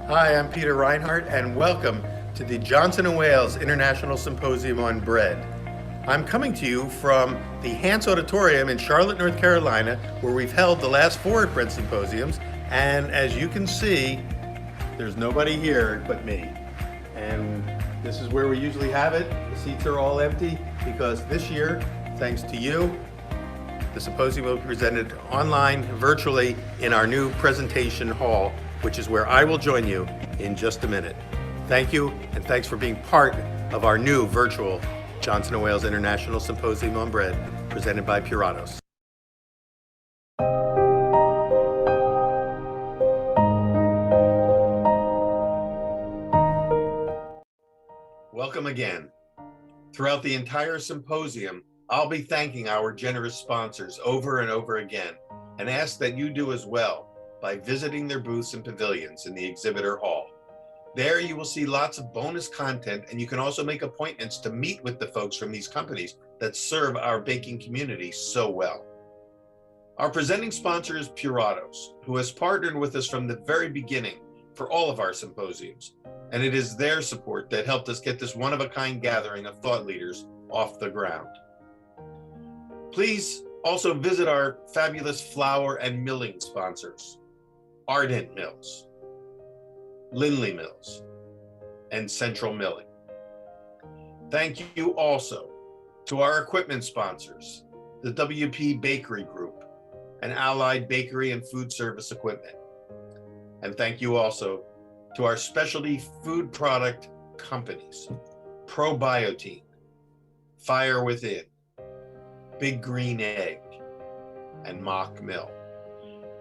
Hi, I'm Peter Reinhardt, and welcome to the Johnson & Wales International Symposium on Bread. I'm coming to you from the Hance Auditorium in Charlotte, North Carolina, where we've held the last 4 bread symposiums, and as you can see, there's nobody here but me. And this is where we usually have it. The seats are all empty because this year, thanks to you, the symposium will be presented online, virtually, in our new presentation hall, which is where I will join you in just a minute. Thank you, and thanks for being part of our new virtual Johnson & Wales International Symposium on Bread, presented by Puratos. Welcome again. Throughout the entire symposium, I'll be thanking our generous sponsors over and over again, and ask that you do as well by visiting their booths and pavilions in the exhibitor hall. There you will see lots of bonus content, and you can also make appointments to meet with the folks from these companies that serve our baking community so well. Our presenting sponsor is Puratos, who has partnered with us from the very beginning for all of our symposiums, and it is their support that helped us get this one-of-a-kind gathering of thought leaders off the ground. Please also visit our fabulous flour and milling sponsors, Ardent Mills, Lindley Mills, and Central Milling. Thank you also to our equipment sponsors, the WP Bakery Group and Allied Bakery and Food Service Equipment. And thank you also to our specialty food product companies, Probiotine, Fire Within, Big Green Egg, and Mock Mill.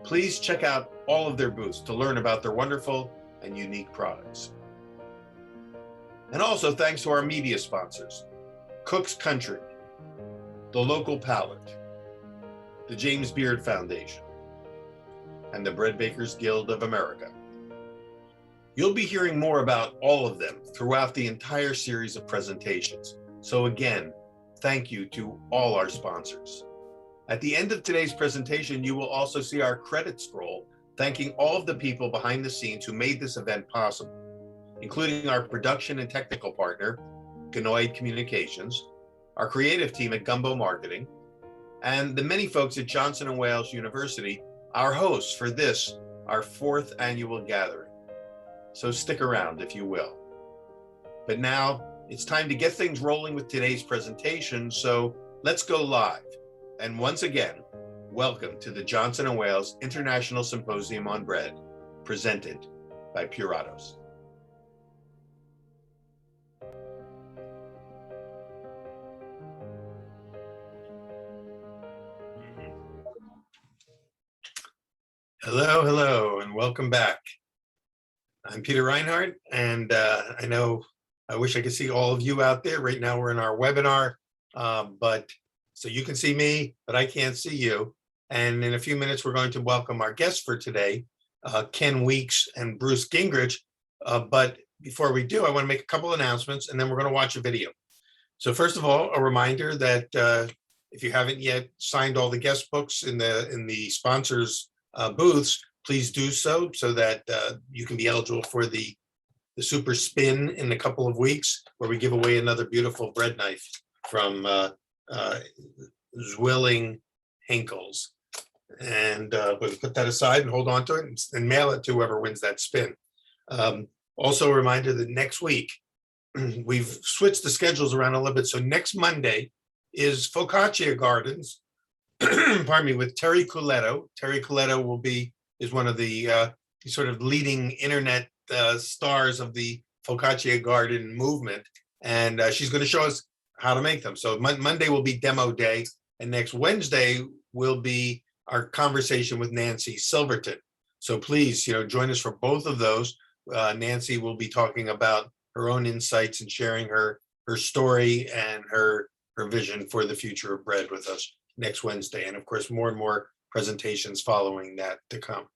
Please check out all of their booths to learn about their wonderful and unique products. And also thanks to our media sponsors, Cook's Country, The Local Palate, the James Beard Foundation, and the Bread Bakers Guild of America. You'll be hearing more about all of them throughout the entire series of presentations. So again, thank you to all our sponsors. At the end of today's presentation, you will also see our credit scroll, thanking all of the people behind the scenes who made this event possible, including our production and technical partner, Ganoid Communications, our creative team at Gumbo Marketing, and the many folks at Johnson & Wales University, our hosts for this, our 4th annual gathering. So stick around if you will. But now it's time to get things rolling with today's presentation, so let's go live. And once again, welcome to the Johnson & Wales International Symposium on Bread, presented by Puratos. Hello, and welcome back. I'm Peter Reinhardt, and I wish I could see all of you out there. Right now we're in our webinar, so you can see me, but I can't see you. And in a few minutes, we're going to welcome our guests for today, Ken Weeks and Bruce Gingrich. But before we do, I want to make a couple announcements, and then we're going to watch a video. So first of all, a reminder that if you haven't yet signed all the guest books in the sponsors' booths, please do so that you can be eligible for the super spin in a couple of weeks, where we give away another beautiful bread knife from Zwilling Hinkles. And we'll put that aside and hold on to it and mail it to whoever wins that spin. Also a reminder that next week, we've switched the schedules around a little bit. So next Monday is Focaccia Gardens, pardon me, with Terry Culetto. Terry Culetto is one of the sort of leading internet stars of the Focaccia Garden movement. And she's going to show us how to make them. So Monday will be demo day, and next Wednesday will be our conversation with Nancy Silverton. So please, join us for both of those. Nancy will be talking about her own insights and sharing her story and her vision for the future of bread with us next Wednesday. And of course, more and more presentations following that to come.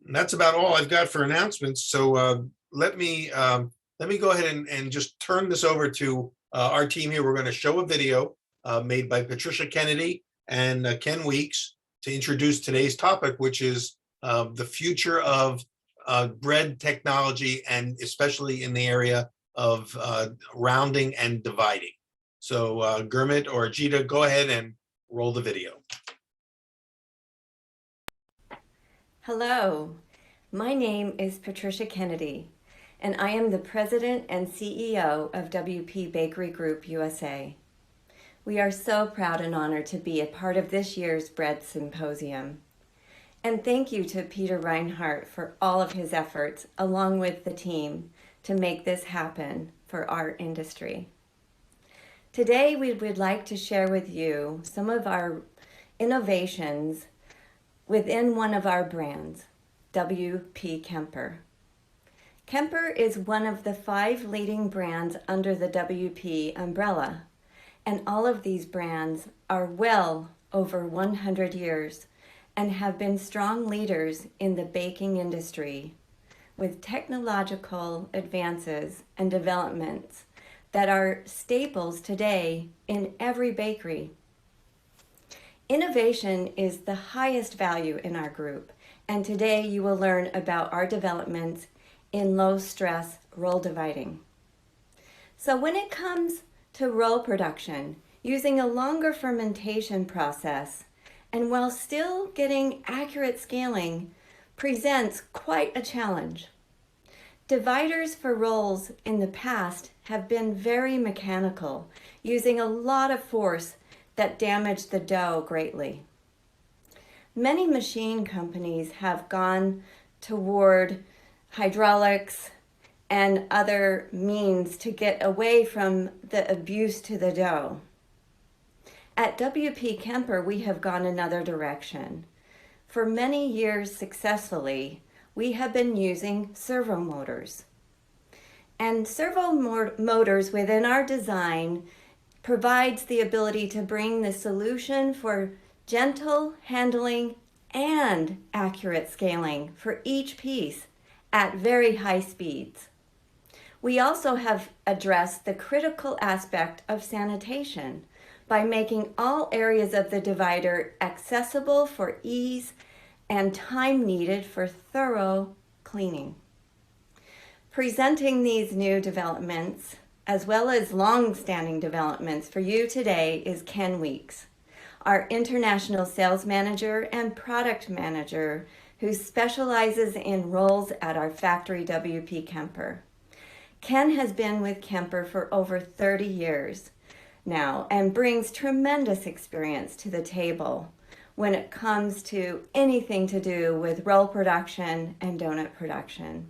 That's about all I've got for announcements. So let me go ahead and just turn this over to our team here. We're going to show a video made by Patricia Kennedy and Ken Weeks to introduce today's topic, which is the future of bread technology, and especially in the area of rounding and dividing. So Gurmit or Ajita, go ahead and roll the video. Hello, my name is Patricia Kennedy, and I am the President and CEO of WP Bakery Group USA. We are so proud and honored to be a part of this year's Bread Symposium. And thank you to Peter Reinhardt for all of his efforts, along with the team, to make this happen for our industry. Today, we would like to share with you some of our innovations within one of our brands, WP Kemper. Kemper is one of the 5 leading brands under the WP umbrella, and all of these brands are well over 100 years and have been strong leaders in the baking industry with technological advances and developments that are staples today in every bakery. Innovation is the highest value in our group, and today you will learn about our developments in low-stress roll dividing. So when it comes to roll production, using a longer fermentation process, and while still getting accurate scaling, presents quite a challenge. Dividers for rolls in the past have been very mechanical, using a lot of force that damaged the dough greatly. Many machine companies have gone toward hydraulics and other means to get away from the abuse to the dough. At WP Kemper, we have gone another direction. For many years successfully, we have been using servo motors. And servo motors within our design provides the ability to bring the solution for gentle handling and accurate scaling for each piece at very high speeds. We also have addressed the critical aspect of sanitation by making all areas of the divider accessible for ease and time needed for thorough cleaning. Presenting these new developments, as well as long-standing developments for you today, is Ken Weeks, our international sales manager and product manager who specializes in rolls at our factory WP Kemper. Ken has been with Kemper for over 30 years now and brings tremendous experience to the table when it comes to anything to do with roll production and donut production.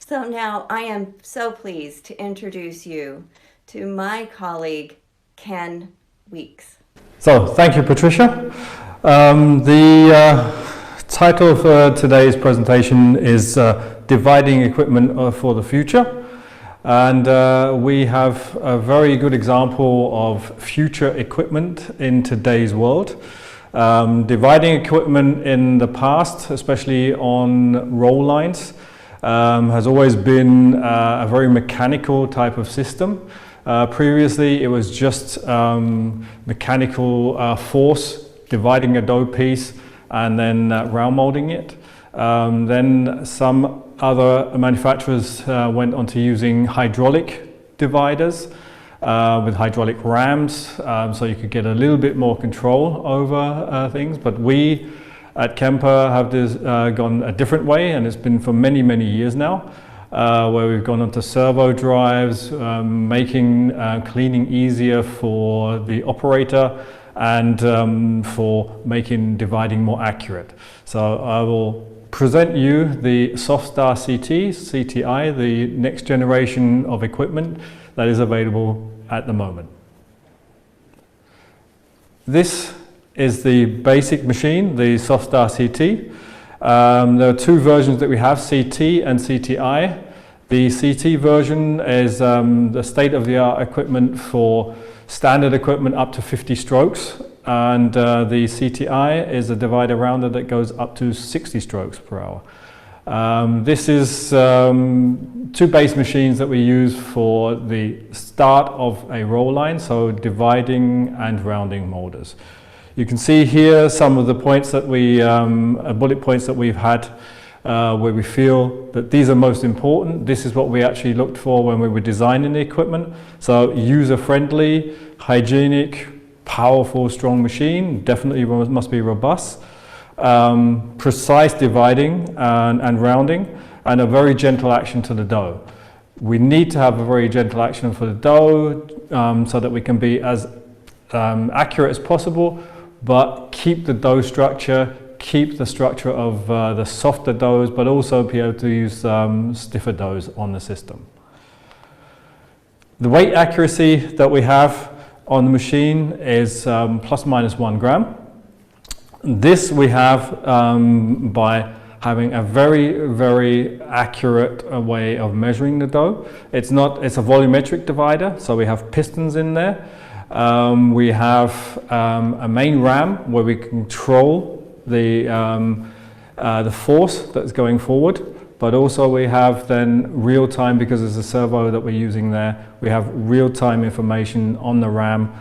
So now I am so pleased to introduce you to my colleague, Ken Weeks. So, thank you, Patricia. The title for today's presentation is Dividing Equipment for the Future. And we have a very good example of future equipment in today's world. Dividing equipment in the past, especially on roll lines, has always been a very mechanical type of system. Previously, it was just mechanical force dividing a dough piece and then round molding it. Then some other manufacturers went on to using hydraulic dividers with hydraulic rams, so you could get a little bit more control over things. But we at Kemper have gone a different way, and it's been for many, many years now, where we've gone onto servo drives, making cleaning easier for the operator and for making dividing more accurate. So I will present you the Softstar Ct, CTI, the next generation of equipment that is available at the moment. This is the basic machine, the Softstar Ct. There are 2 versions that we have, CT and CTI. The CT version is the state-of-the-art equipment for standard equipment up to 50 strokes, and the CTI is a divider rounder that goes up to 60 strokes per hour. This is 2 base machines that we use for the start of a roll line, so dividing and rounding molders. You can see here some of the points that we, bullet points that we've had where we feel that these are most important. This is what we actually looked for when we were designing the equipment. So user-friendly, hygienic, powerful, strong machine, definitely must be robust. Precise dividing and rounding, and a very gentle action to the dough. We need to have a very gentle action for the dough so that we can be as accurate as possible, but keep the dough structure, keep the structure of the softer doughs, but also be able to use stiffer doughs on the system. The weight accuracy that we have on the machine is plus minus 1 gram. This we have by having a very, very accurate way of measuring the dough. It's a volumetric divider, so we have pistons in there. We have a main ram where we control the force that's going forward, but also we have then real time, because there's a servo that we're using there, we have real time information on the ram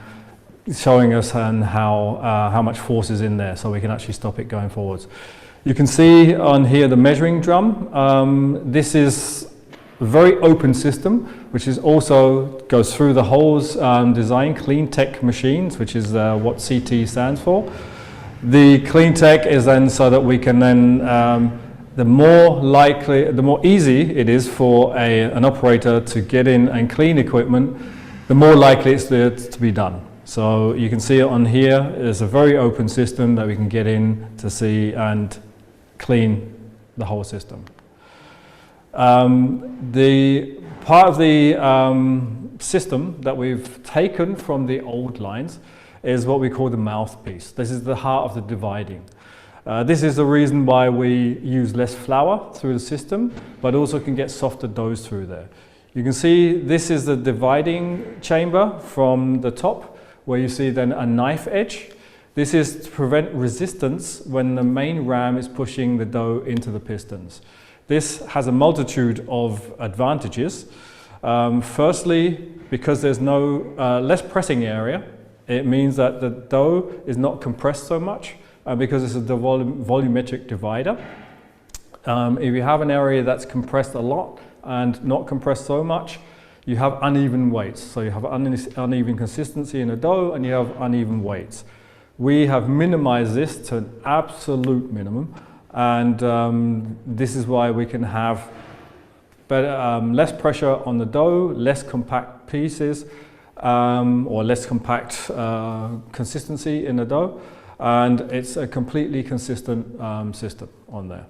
showing us how much force is in there, so we can actually stop it going forwards. You can see on here the measuring drum. This is a very open system, which is also goes through the whole design, clean tech machines, which is what CT stands for. The clean tech is then so that we can then, the more easy it is for an operator to get in and clean equipment, the more likely it's to be done. So you can see it on here, it's a very open system that we can get in to see and clean the whole system. The part of the system that we've taken from the old lines is what we call the mouthpiece. This is the heart of the dividing. This is the reason why we use less flour through the system, but also can get softer doughs through there. You can see this is the dividing chamber from the top, where you see then a knife edge. This is to prevent resistance when the main ram is pushing the dough into the pistons. This has a multitude of advantages. Firstly, because there's less pressing area, it means that the dough is not compressed so much, because it's a volumetric divider. If you have an area that's compressed a lot and not compressed so much, you have uneven weights. So you have uneven consistency in the dough and you have uneven weights. We have minimized this to an absolute minimum, and this is why we can have less pressure on the dough, less compact pieces, or less compact consistency in the dough, and it's a completely consistent system on there.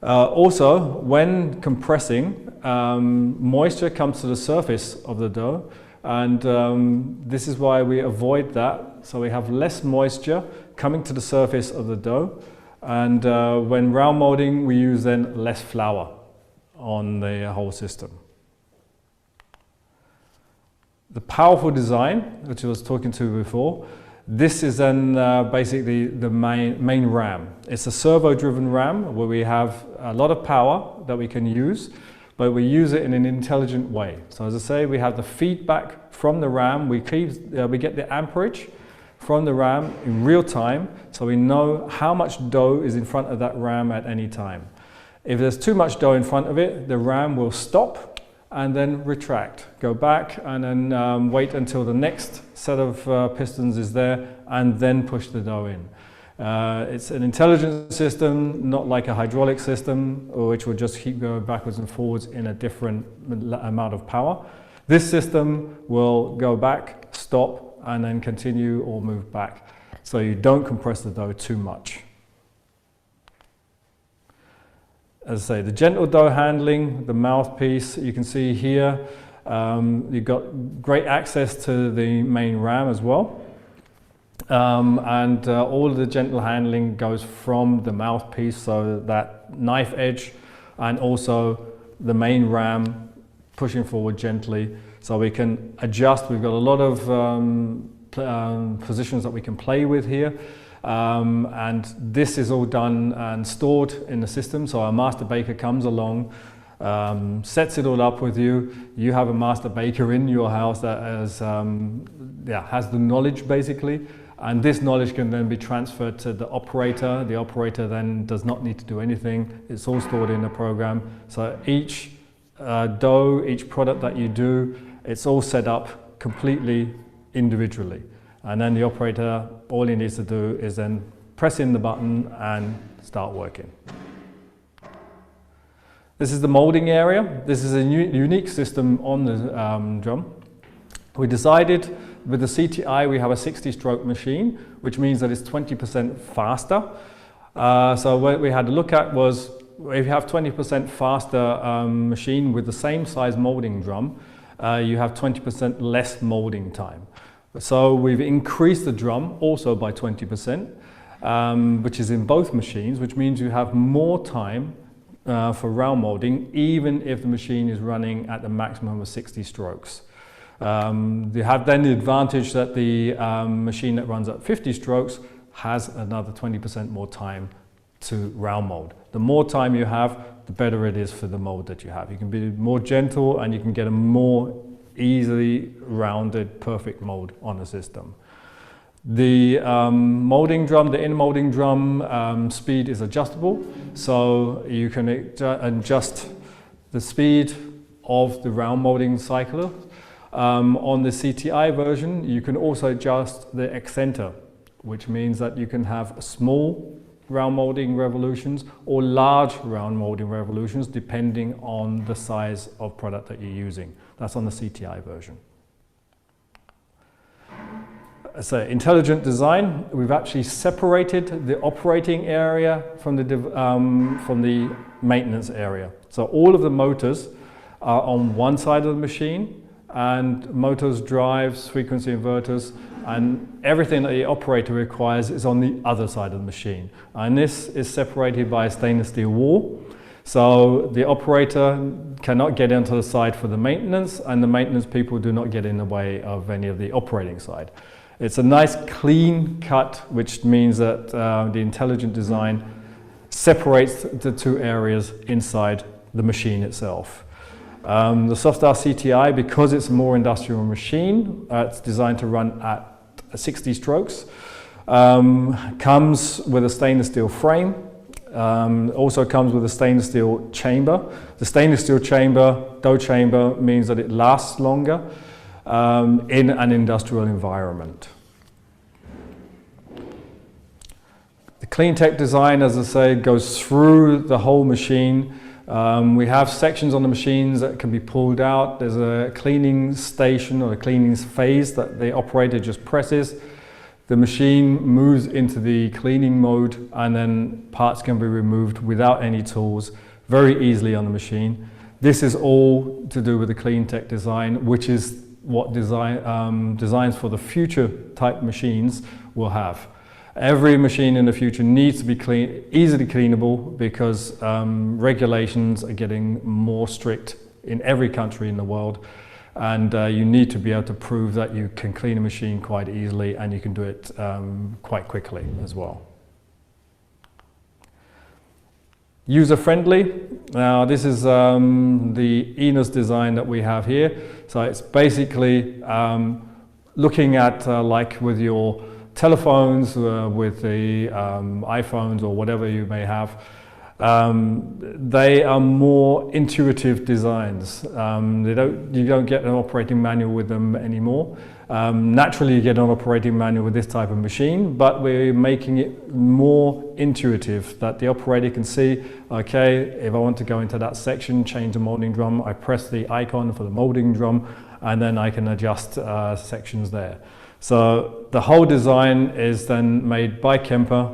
Also, when compressing, moisture comes to the surface of the dough, and this is why we avoid that. So we have less moisture coming to the surface of the dough, and when round molding, we use then less flour on the whole system. The powerful design, which I was talking to before, this is then basically the main ram. It's a servo-driven ram where we have a lot of power that we can use, but we use it in an intelligent way. So as I say, we have the feedback from the ram. We get the amperage from the ram in real time, so we know how much dough is in front of that ram at any time. If there's too much dough in front of it, the ram will stop and then retract, go back, and then wait until the next set of pistons is there, and then push the dough in. It's an intelligent system, not like a hydraulic system, which will just keep going backwards and forwards in a different amount of power. This system will go back, stop, and then continue or move back, so you don't compress the dough too much. As I say, the gentle dough handling, the mouthpiece, you can see here, you've got great access to the main ram as well. And all of the gentle handling goes from the mouthpiece, so that knife edge, and also the main ram pushing forward gently, so we can adjust. We've got a lot of positions that we can play with here. And this is all done and stored in the system, so our master baker comes along, sets it all up with you. You have a master baker in your house that has the knowledge basically, And this knowledge can then be transferred to the operator. The operator then does not need to do anything. It's all stored in the program. So each dough, each product that you do, it's all set up completely individually. And then the operator, all he needs to do is then press in the button and start working. This is the molding area. This is a unique system on the drum. We decided with the CTI we have a 60-stroke machine, which means that it's 20% faster. So what we had to look at was, if you have 20% faster machine with the same size molding drum, you have 20% less molding time. So we've increased the drum also by 20%, which is in both machines, which means you have more time for round molding, even if the machine is running at the maximum of 60 strokes. You have then the advantage that the machine that runs at 50 strokes has another 20% more time to round mold. The more time you have, the better it is for the mold that you have. You can be more gentle and you can get a more easily rounded, perfect mold on the system. The molding drum, the in molding drum speed is adjustable, so you can adjust the speed of the round molding cycle. On the CTI version, you can also adjust the excenter, which means that you can have small round molding revolutions or large round molding revolutions depending on the size of product that you're using. That's on the CTI version. So intelligent design, we've actually separated the operating area from the maintenance area. So all of the motors are on one side of the machine, and motors, drives, frequency inverters, and everything that the operator requires is on the other side of the machine. And this is separated by a stainless steel wall. So the operator cannot get onto the side for the maintenance, and the maintenance people do not get in the way of any of the operating side. It's a nice clean cut, which means that the intelligent design separates the two areas inside the machine itself. The Softstar CTI, because it's a more industrial machine, it's designed to run at 60 strokes, comes with a stainless steel frame, also comes with a stainless steel chamber. The stainless steel chamber, dough chamber, means that it lasts longer in an industrial environment. The clean tech design, as I say, goes through the whole machine. We have sections on the machines that can be pulled out. There's a cleaning station or a cleaning phase that the operator just presses. The machine moves into the cleaning mode, and then parts can be removed without any tools very easily on the machine. This is all to do with the clean tech design, which is what designs for the future type machines will have. Every machine in the future needs to be clean, easily cleanable, because regulations are getting more strict in every country in the world, and you need to be able to prove that you can clean a machine quite easily, and you can do it quite quickly as well. User-friendly. Now this is the ENUS design that we have here. So it's basically looking at like with your telephones, with the iPhones or whatever you may have. They are more intuitive designs. You don't get an operating manual with them anymore. Naturally you get an operating manual with this type of machine, but we're making it more intuitive, that the operator can see, okay, if I want to go into that section, change the molding drum, I press the icon for the molding drum, and then I can adjust sections there. So the whole design is then made by Kemper.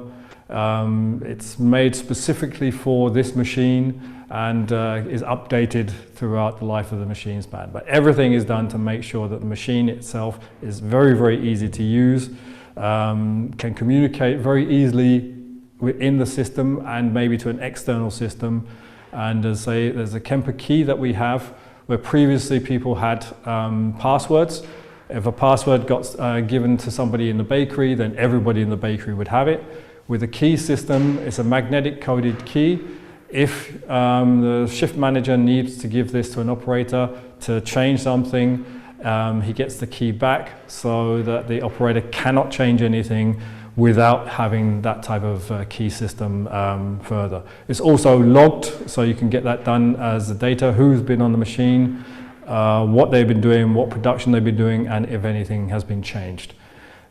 It's made specifically for this machine and is updated throughout the life of the machine span. But everything is done to make sure that the machine itself is very, very easy to use, can communicate very easily within the system and maybe to an external system. And there's a Kemper key that we have, where previously people had passwords. If a password got given to somebody in the bakery, then everybody in the bakery would have it. With a key system, it's a magnetic coded key. If the shift manager needs to give this to an operator to change something, he gets the key back so that the operator cannot change anything without having that type of key system further. It's also logged, so you can get that done as the data, who's been on the machine, what they've been doing, what production they've been doing, and if anything has been changed.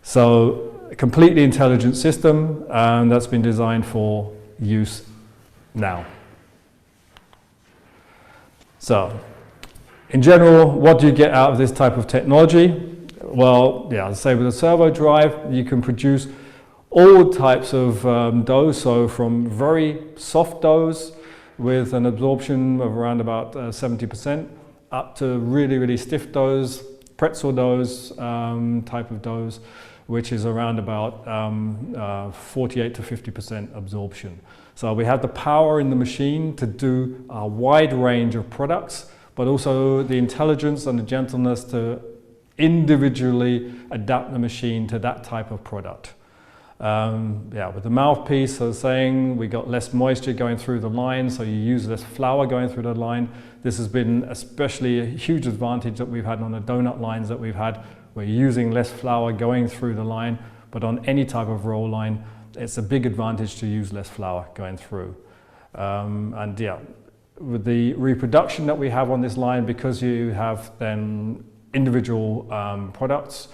So a completely intelligent system that's been designed for use now. So in general, what do you get out of this type of technology? Well, yeah, say with a servo drive, you can produce all types of doughs, so from very soft doughs with an absorption of around about 70% up to really, really stiff doughs, pretzel doughs type of doughs, which is around about 48 to 50% absorption. So we have the power in the machine to do a wide range of products, but also the intelligence and the gentleness to individually adapt the machine to that type of product. Yeah, with the mouthpiece, I was saying, we got less moisture going through the line, so you use less flour going through the line. This has been especially a huge advantage that we've had on the donut lines that we've had. We're using less flour going through the line, but on any type of roll line, it's a big advantage to use less flour going through. And yeah, with the reproduction that we have on this line, because you have then individual products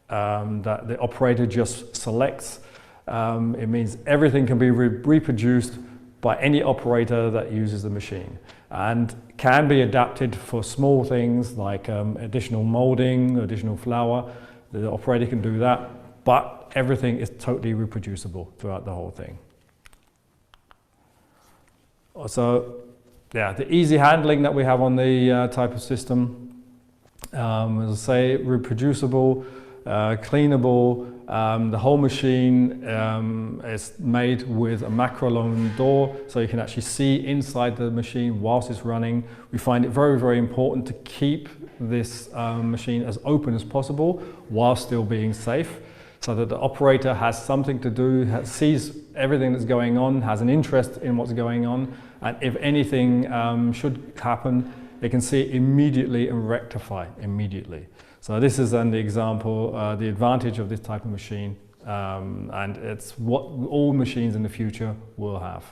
that the operator just selects, it means everything can be reproduced by any operator that uses the machine, and can be adapted for small things like additional molding, additional flour. The operator can do that, but everything is totally reproducible throughout the whole thing. Also, yeah, the easy handling that we have on the type of system, as I say, reproducible, cleanable. The whole machine is made with a macro-alone door, so you can actually see inside the machine whilst it's running. We find it very, very important to keep this machine as open as possible while still being safe, so that the operator has something to do, sees everything that's going on, has an interest in what's going on, and if anything should happen, they can see it immediately and rectify immediately. So this is then the example, the advantage of this type of machine, and it's what all machines in the future will have.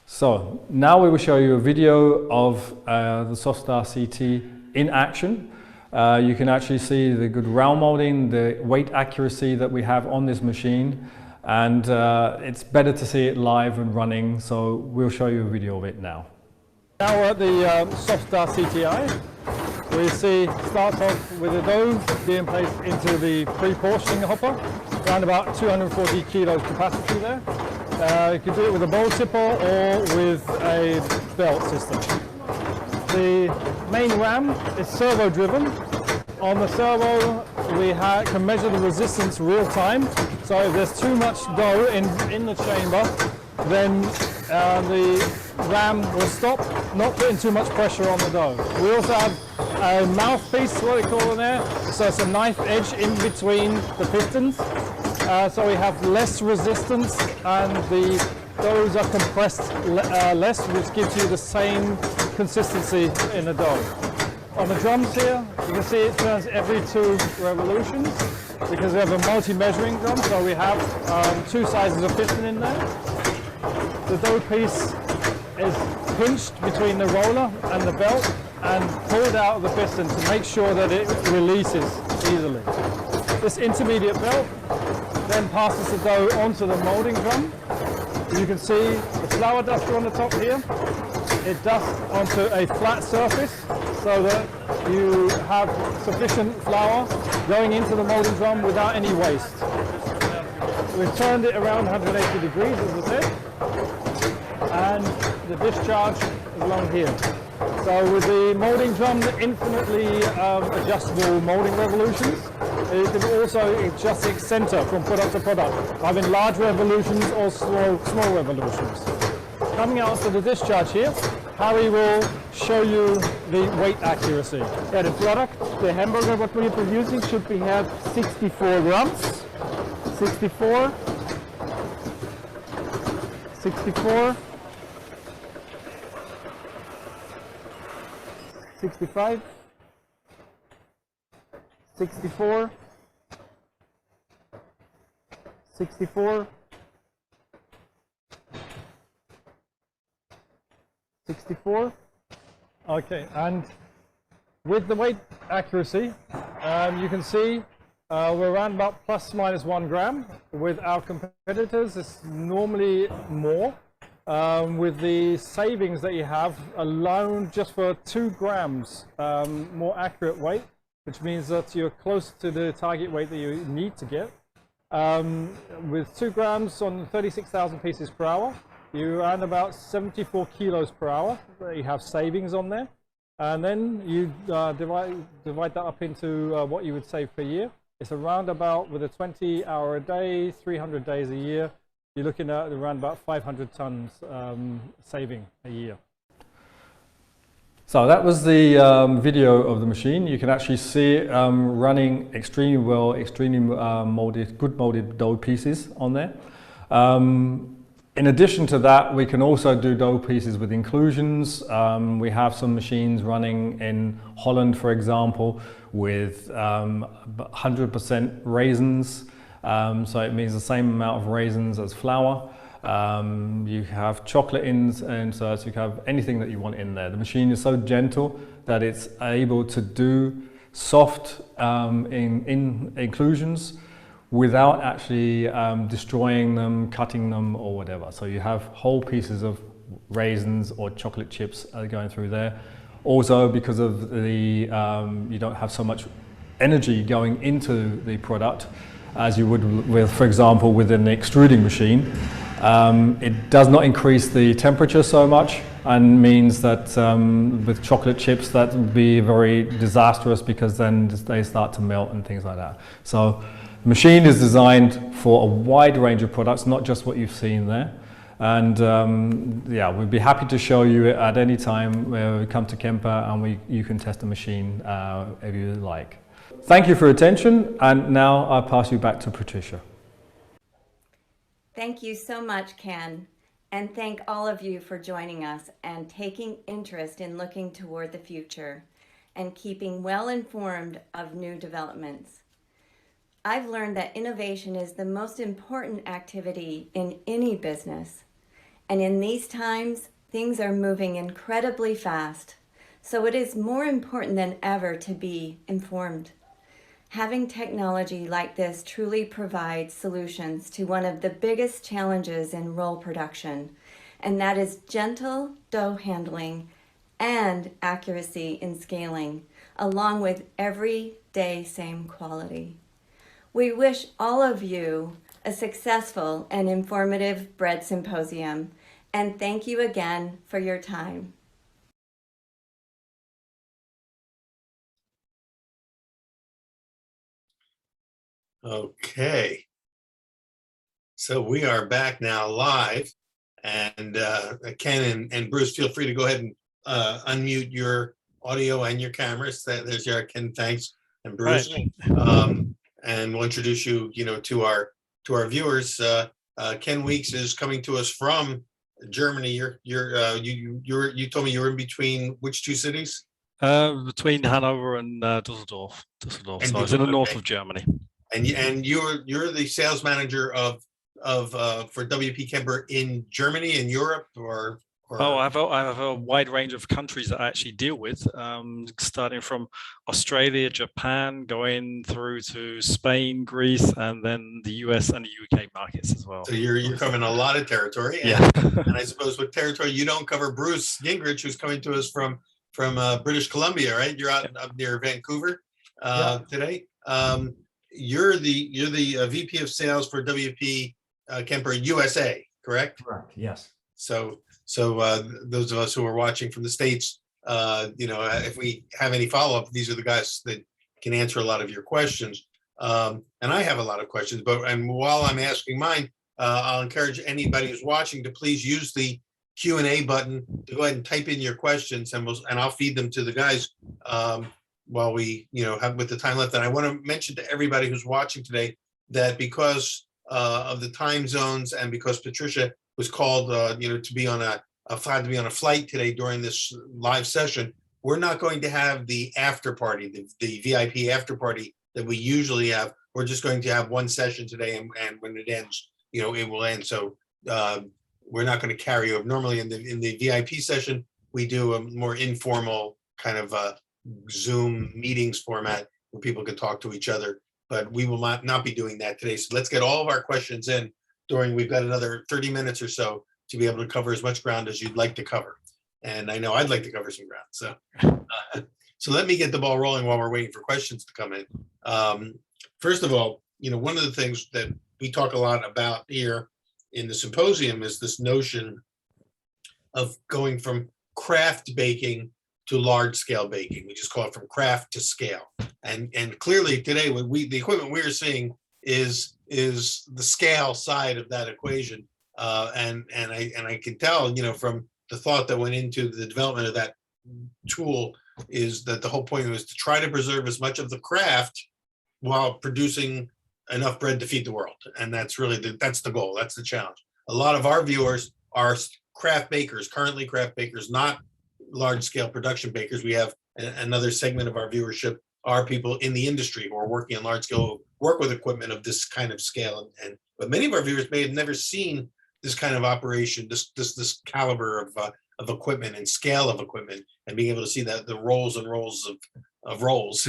So now we will show you a video of the Softstar Ct in action. You can actually see the good round molding, the weight accuracy that we have on this machine, and it's better to see it live and running, so we'll show you a video of it now. Now we're at the Softstar CTI. We see it starts off with the dough being placed into the pre-portioning hopper, around about 240 kilos capacity there. You can do it with a bowl tipper or with a belt system. The main ram is servo-driven. On the servo, we can measure the resistance real time. So if there's too much dough in the chamber, then the ram will stop, not putting too much pressure on the dough. We also have a mouthpiece, what we call in there, so it's a knife edge in between the pistons. So we have less resistance, and the doughs are compressed less, which gives you the same consistency in the dough. On the drums here, you can see it turns every 2 revolutions, because we have a multi-measuring drum, so we have 2 sizes of piston in there. The dough piece is pinched between the roller and the belt and pulled out of the piston to make sure that it releases easily. This intermediate belt then passes the dough onto the molding drum. You can see the flour duster on the top here. It dusts onto a flat surface so that you have sufficient flour going into the molding drum without any waste. We've turned it around 180 degrees, as I said, and the discharge is along here. So with the molding drum, the infinitely adjustable molding revolutions, you can also adjust the center from product to product, having large revolutions or small revolutions. Coming out to the discharge here, Harry will show you the weight accuracy. Yeah, the product, the hamburger what we're producing should be have 64 grams. 64, 64, 65, 64, 64, 64. Okay, and with the weight accuracy, you can see we're around about plus minus 1 gram. With our competitors, it's normally more. With the savings that you have alone, just for 2 grams more accurate weight, which means that you're close to the target weight that you need to get. With 2 grams on 36,000 pieces per hour, you earn about 74 kilos per hour. You have savings on there. And then you divide that up into what you would save per year. It's around about, with a 20-hour a day, 300 days a year, you're looking at around about 500 tons saving a year. So that was the video of the machine. You can actually see it running extremely well, extremely good molded dough pieces on there. In addition to that, we can also do dough pieces with inclusions. We have some machines running in Holland, for example, with 100% raisins. So it means the same amount of raisins as flour. You have chocolate inserts, you have anything that you want in there. The machine is so gentle that it's able to do soft inclusions without actually destroying them, cutting them or whatever. So you have whole pieces of raisins or chocolate chips going through there. Also, because of the, you don't have so much energy going into the product as you would with, for example, with an extruding machine. It does not increase the temperature so much, and means that with chocolate chips that would be very disastrous, because then they start to melt and things like that. So the machine is designed for a wide range of products, not just what you've seen there. And yeah, we'd be happy to show you it at any time where we come to Kemper, and you can test the machine if you like. Thank you for your attention, and now I'll pass you back to Patricia. Thank you so much, Ken, and thank all of you for joining us and taking interest in looking toward the future and keeping well informed of new developments. I've learned that innovation is the most important activity in any business, and in these times, things are moving incredibly fast, so it is more important than ever to be informed. Having technology like this truly provides solutions to one of the biggest challenges in roll production, and that is gentle dough handling and accuracy in scaling, along with everyday same quality. We wish all of you a successful and informative bread symposium, and thank you again for your time. Okay, so we are back now live, and Ken and Bruce, feel free to go ahead and unmute your audio and your cameras. There's your Ken, thanks, and Bruce. Right. And we'll introduce you, to our viewers. Ken Weeks is coming to us from Germany. You told me you were in between which two cities? Between Hanover and Düsseldorf. So it's in the north of Germany. And you're the sales manager for WP Kemper in Germany and Europe, or? Oh, I have a wide range of countries that I actually deal with, starting from Australia, Japan, going through to Spain, Greece, and then the US and the UK markets as well. So you're covering a lot of territory. And, yeah. And I suppose with territory you don't cover, Bruce Gingrich, who's coming to us from British Columbia, right? You're up near Vancouver today. You're the VP of Sales for WP Kemper USA, correct? Correct. Yes. So those of us who are watching from the States, if we have any follow-up, these are the guys that can answer a lot of your questions. And I have a lot of questions, and while I'm asking mine, I'll encourage anybody who's watching to please use the Q&A button to go ahead and type in your questions, and I'll feed them to the guys while we have with the time left. And I want to mention to everybody who's watching today that because of the time zones, and because Patricia was called to be on a flight today during this live session, we're not going to have the after party, the VIP after party that we usually have. We're just going to have one session today, and when it ends, it will end. So we're not going to carry over. Normally in the VIP session, we do a more informal kind of Zoom meetings format where people can talk to each other, but we will not be doing that today. So let's get all of our questions in we've got another 30 minutes or so to be able to cover as much ground as you'd like to cover. And I know I'd like to cover some ground. So, so let me get the ball rolling while we're waiting for questions to come in. First of all, one of the things that we talk a lot about here in the symposium is this notion of going from craft baking to large scale baking. We just call it from craft to scale. And clearly today, the equipment we're seeing is the scale side of that equation. And I can tell, from the thought that went into the development of that tool, is that the whole point was to try to preserve as much of the craft while producing enough bread to feed the world. And that's really that's the goal. That's the challenge. A lot of our viewers are craft bakers, currently craft bakers, not large scale production bakers. We have another segment of our viewership are people in the industry who are working on large scale work with equipment of this kind of scale. But many of our viewers may have never seen this kind of operation, this caliber of equipment and scale of equipment, and being able to see that the rolls and rolls of rolls,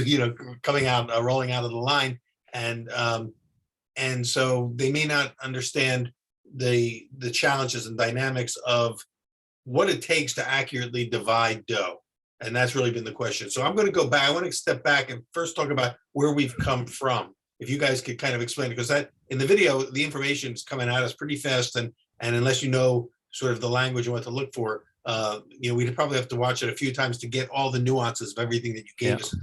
coming out, rolling out of the line, and so they may not understand the challenges and dynamics of what it takes to accurately divide dough. And that's really been the question. So I'm going to go back. I want to step back and first talk about where we've come from. If you guys could kind of explain it, because that in the video, the information is coming at us pretty fast. And unless you know sort of the language and what to look for, we'd probably have to watch it a few times to get all the nuances of everything that you gave us.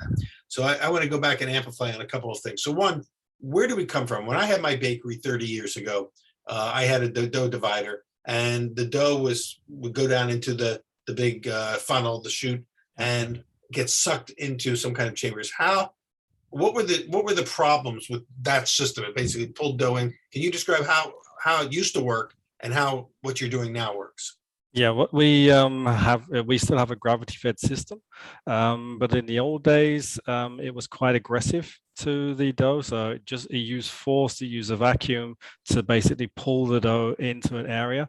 So I want to go back and amplify on a couple of things. So one, where do we come from? When I had my bakery 30 years ago, I had a dough divider, and the dough would go down into the big funnel, the chute, and get sucked into some kind of chambers. What were the problems with that system? It basically pulled dough in. Can you describe how it used to work and how what you're doing now works? Yeah, what we still have a gravity-fed system, but in the old days, it was quite aggressive to the dough. So it used force, it used a vacuum to basically pull the dough into an area.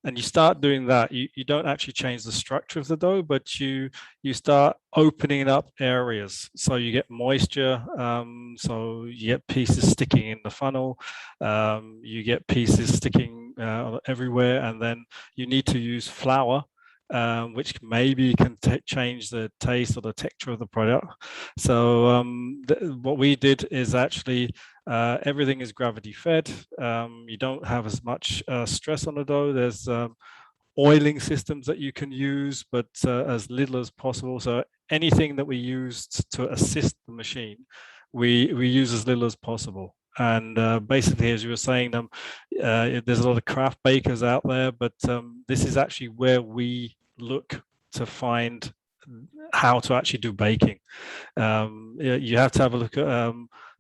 And you start doing that, you don't actually change the structure of the dough, but you start opening up areas. So you get moisture, so you get pieces sticking in the funnel, you get pieces sticking everywhere, and then you need to use flour, which maybe can change the taste or the texture of the product. So what we did is actually everything is gravity fed. You don't have as much stress on the dough. There's oiling systems that you can use, but as little as possible. So anything that we used to assist the machine, we use as little as possible. And basically, as you were saying, there's a lot of craft bakers out there, but this is actually where we look to find how to actually do baking. You have to have a look at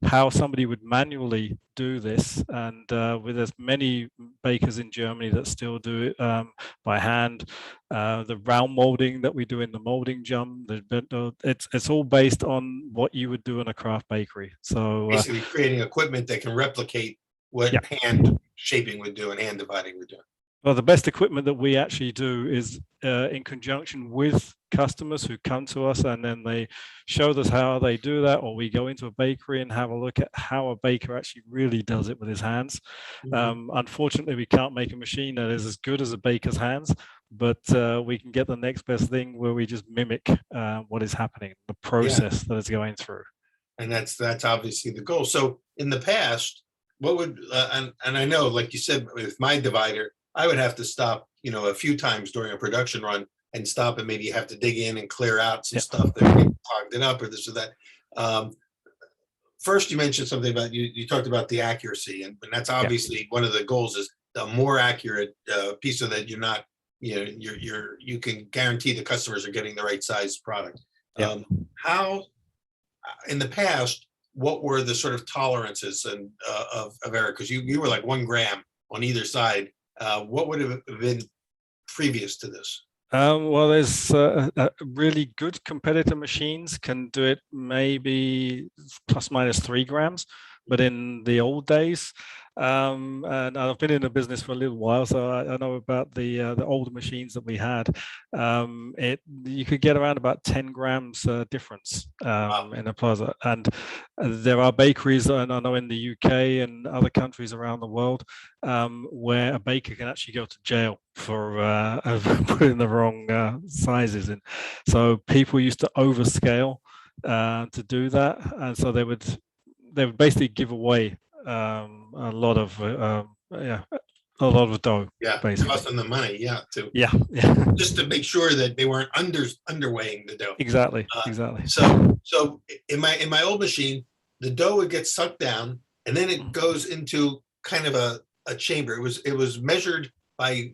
how somebody would manually do this, and with as many bakers in Germany that still do it by hand. The round molding that we do in the molding jump, it's all based on what you would do in a craft bakery. So basically creating equipment that can replicate what hand shaping would do and hand dividing would do. Well, the best equipment that we actually do is in conjunction with customers who come to us, and then they show us how they do that, or we go into a bakery and have a look at how a baker actually really does it with his hands. Unfortunately, we can't make a machine that is as good as a baker's hands, but we can get the next best thing where we just mimic what is happening, the process that it's going through. And that's obviously the goal. So in the past, what would and I know, like you said, with my divider, I would have to stop, a few times during a production run and stop, and maybe have to dig in and clear out some stuff that clogged it up or this or that. First, you mentioned something about you talked about the accuracy, and that's obviously one of the goals is the more accurate piece, so that you're not, you can guarantee the customers are getting the right size product. How in the past, what were the sort of tolerances and of error? Because you were like 1 gram on either side. What would have been previous to this? Well, there's really good competitor machines can do it maybe plus minus 3 grams, but in the old days, and I've been in the business for a little while, so I know about the older machines that we had. You could get around about 10 grams difference in a plaza, and there are bakeries, and I know in the UK and other countries around the world, where a baker can actually go to jail for putting the wrong sizes in. So people used to overscale to do that, and so they would basically give away a lot of dough. Yeah, Basically. cost them the money. Yeah, yeah, just to make sure that they weren't underweighing the dough. Exactly. So in my old machine, the dough would get sucked down, and then it goes into kind of a chamber. It was measured by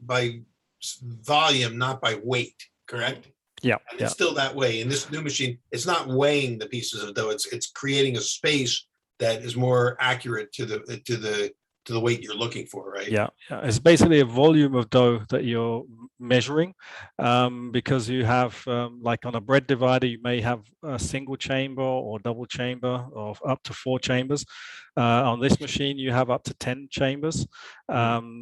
volume, not by weight. Correct. Yeah. And it's still that way. In this new machine, it's not weighing the pieces of dough. It's creating a space that is more accurate to the weight you're looking for, right? Yeah. It's basically a volume of dough that you're measuring, because you have, like on a bread divider, you may have a single chamber or double chamber of up to 4 chambers. On this machine, you have up to 10 chambers.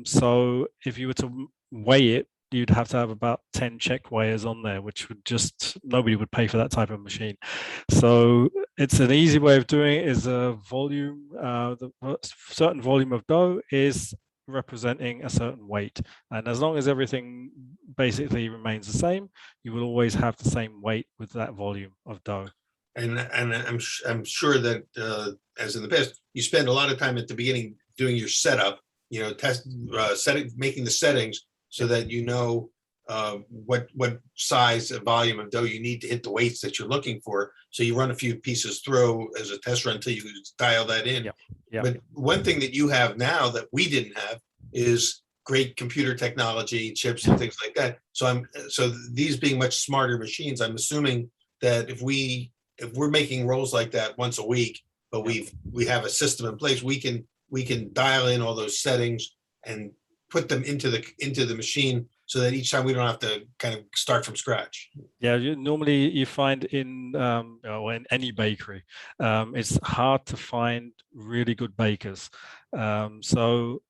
So if you were to weigh it, you'd have to have about 10 check weighers on there, which would nobody would pay for that type of machine. So it's an easy way of doing it is a volume, the certain volume of dough is representing a certain weight. And as long as everything basically remains the same, you will always have the same weight with that volume of dough. And I'm sure that as in the past, you spend a lot of time at the beginning doing your setup, making the settings so that you know what size and volume of dough you need to hit the weights that you're looking for. So you run a few pieces through as a test run until you dial that in. Yeah. But one thing that you have now that we didn't have is great computer technology, chips and things like that. So these being much smarter machines, I'm assuming that if we're making rolls like that once a week, but we have a system in place, we can dial in all those settings and put them into the machine so that each time we don't have to kind of start from scratch. Yeah, normally you find in any bakery, it's hard to find really good bakers. So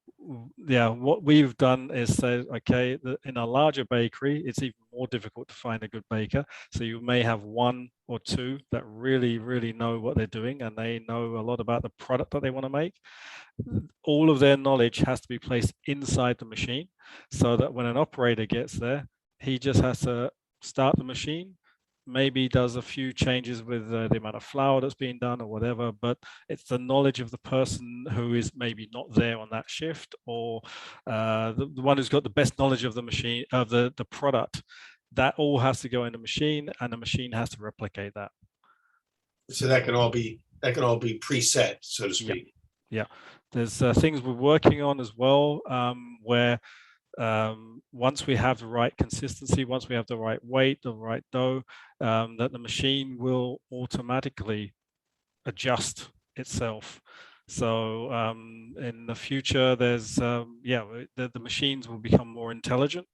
yeah, what we've done is say, okay, in a larger bakery, it's even more difficult to find a good baker. So you may have 1 or 2 that really, really know what they're doing, and they know a lot about the product that they want to make. All of their knowledge has to be placed inside the machine, so that when an operator gets there, he just has to start the machine, maybe does a few changes with the amount of flour that's being done or whatever, but it's the knowledge of the person who is maybe not there on that shift, or the one who's got the best knowledge of the machine, of the product. That all has to go in the machine, and the machine has to replicate that. So that can all be preset, so to speak. Yeah. There's things we're working on as well, where once we have the right consistency, once we have the right weight, the right dough, that the machine will automatically adjust itself. So in the future, there's the machines will become more intelligent.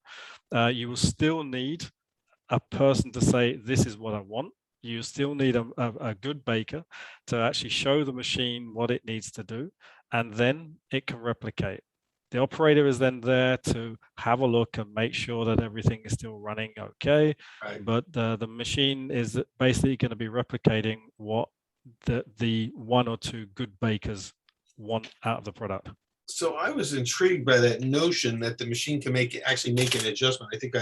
You will still need a person to say, this is what I want. You still need a good baker to actually show the machine what it needs to do, and then it can replicate. The operator is then there to have a look and make sure that everything is still running okay. Right. But the machine is basically going to be replicating what the 1 or 2 good bakers want out of the product. So I was intrigued by that notion that the machine can actually make an adjustment. I think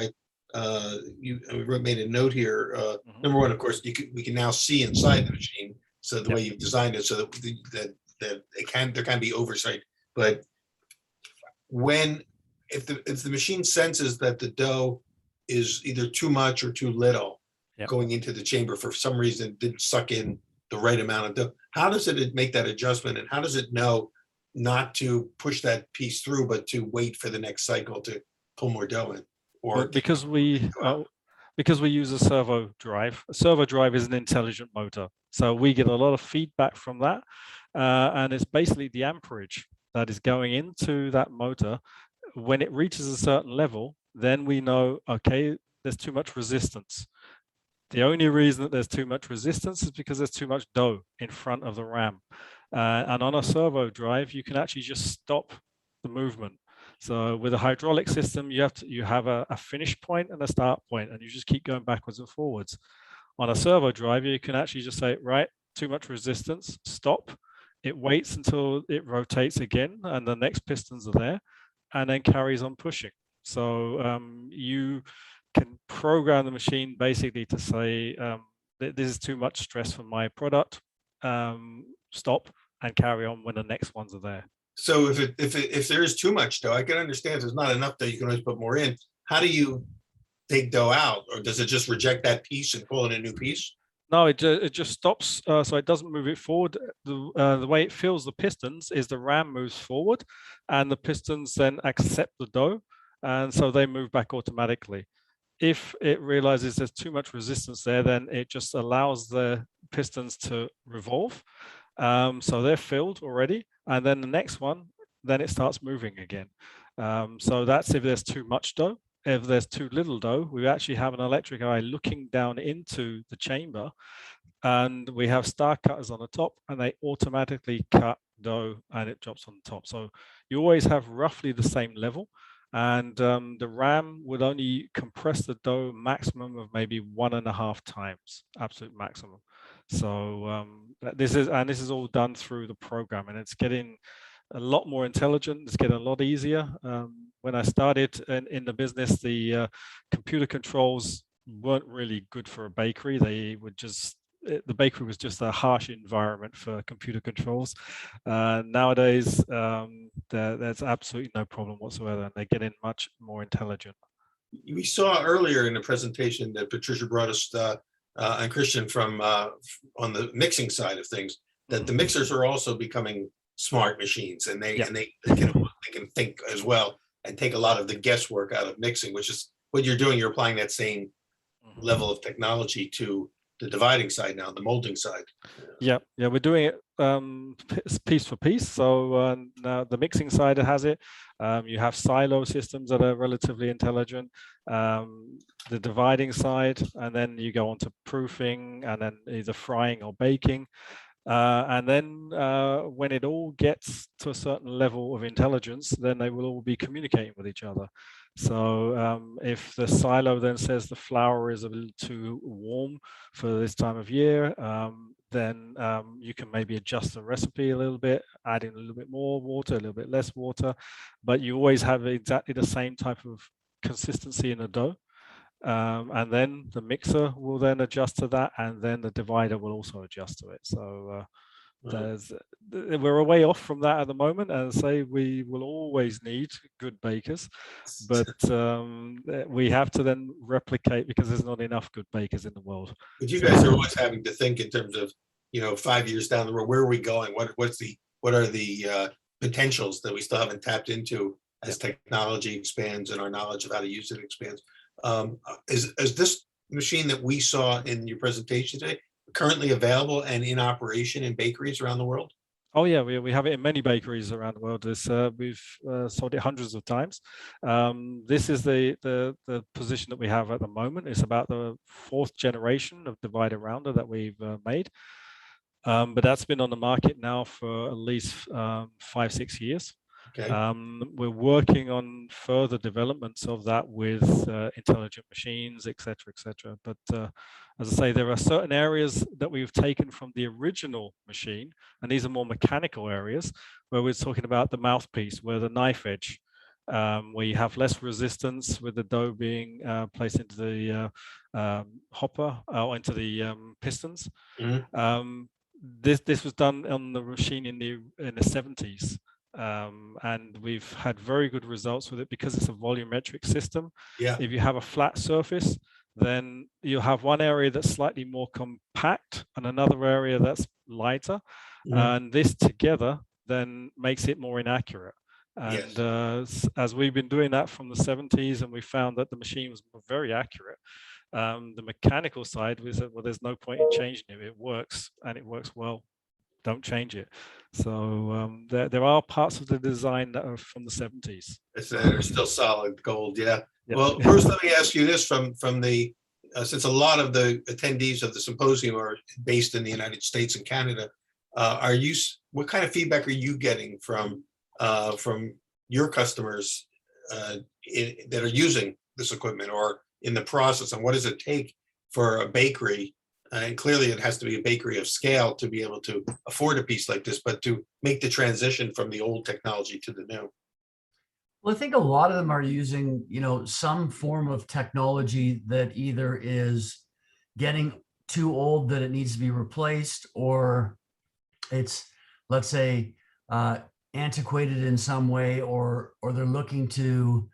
you made a note here. Number one, of course, we can now see inside the machine. So the way you've designed it, so that there can be oversight. But if the machine senses that the dough is either too much or too little going into the chamber, for some reason it didn't suck in the right amount of dough, how does it make that adjustment, and how does it know not to push that piece through, but to wait for the next cycle to pull more dough in? Or because we use a servo drive. A servo drive is an intelligent motor, so we get a lot of feedback from that, and it's basically the amperage that is going into that motor. When it reaches a certain level, then we know, okay, there's too much resistance. The only reason that there's too much resistance is because there's too much dough in front of the ram. And on a servo drive, you can actually just stop the movement. So with a hydraulic system, you have a finish point and a start point, and you just keep going backwards and forwards. On a servo drive, you can actually just say, right, too much resistance, stop. It waits until it rotates again, and the next pistons are there, and then carries on pushing. So you can program the machine basically to say, this is too much stress for my product, stop, and carry on when the next ones are there. So if there is too much dough, I can understand if there's not enough dough, you can always put more in. How do you take dough out, or does it just reject that piece and pull in a new piece? No, it just stops, so it doesn't move it forward. The way it fills the pistons is the ram moves forward, and the pistons then accept the dough, and so they move back automatically. If it realizes there's too much resistance there, then it just allows the pistons to revolve. So they're filled already, and then the next one, then it starts moving again. So that's if there's too much dough. If there's too little dough, we actually have an electric eye looking down into the chamber, and we have star cutters on the top, and they automatically cut dough and it drops on the top. So you always have roughly the same level, and the ram would only compress the dough maximum of maybe 1.5 times, absolute maximum. So this is all done through the program, and it's getting a lot more intelligent. It's getting a lot easier. When I started in the business, the computer controls weren't really good for a bakery. They would just, the bakery was just a harsh environment for computer controls. Nowadays, there's absolutely no problem whatsoever, and they're getting much more intelligent. We saw earlier in the presentation that Patricia brought us and Christian from on the mixing side of things, that the mixers are also becoming smart machines, and they can think as well and take a lot of the guesswork out of mixing, which is what you're doing. You're applying that same level of technology to the dividing side now, the molding side. Yeah, we're doing it piece for piece. So now the mixing side has it. You have silo systems that are relatively intelligent. The dividing side, and then you go on to proofing, and then either frying or baking. And then when it all gets to a certain level of intelligence, then they will all be communicating with each other. So if the silo then says the flour is a little too warm for this time of year, then you can maybe adjust the recipe a little bit, add in a little bit more water, a little bit less water, but you always have exactly the same type of consistency in the dough. And then the mixer will then adjust to that, and then the divider will also adjust to it. So we're a way off from that at the moment, and say we will always need good bakers, but we have to then replicate, because there's not enough good bakers in the world. But you guys are always having to think in terms of, 5 years down the road, where are we going? What are the potentials that we still haven't tapped into as technology expands and our knowledge of how to use it expands? Is this machine that we saw in your presentation today currently available and in operation in bakeries around the world? Oh yeah, we have it in many bakeries around the world. We've sold it hundreds of times. This is the position that we have at the moment. It's about the 4th generation of divider rounder that we've made. But that's been on the market now for at least 5-6 years. Okay. We're working on further developments of that with intelligent machines, etc., etc. But as I say, there are certain areas that we've taken from the original machine, and these are more mechanical areas, where we're talking about the mouthpiece, where the knife edge, where you have less resistance with the dough being placed into the hopper or into the pistons. This was done on the machine in the 70s. And we've had very good results with it because it's a volumetric system. Yeah. If you have a flat surface, then you'll have one area that's slightly more compact and another area that's lighter. And this together then makes it more inaccurate. And as we've been doing that from the 70s, and we found that the machine was very accurate, the mechanical side, we said, well, there's no point in changing it. It works, and it works well. Don't change it. So there are parts of the design that are from the 70s. They're still solid gold, yeah. Yeah. Well, Bruce, let me ask you this from the, since a lot of the attendees of the symposium are based in the United States and Canada, what kind of feedback are you getting from your customers that are using this equipment or in the process, and what does it take for a bakery? And clearly it has to be a bakery of scale to be able to afford a piece like this, but to make the transition from the old technology to the new. Well, I think a lot of them are using, some form of technology that either is getting too old that it needs to be replaced, or it's, let's say, antiquated in some way, or they're looking to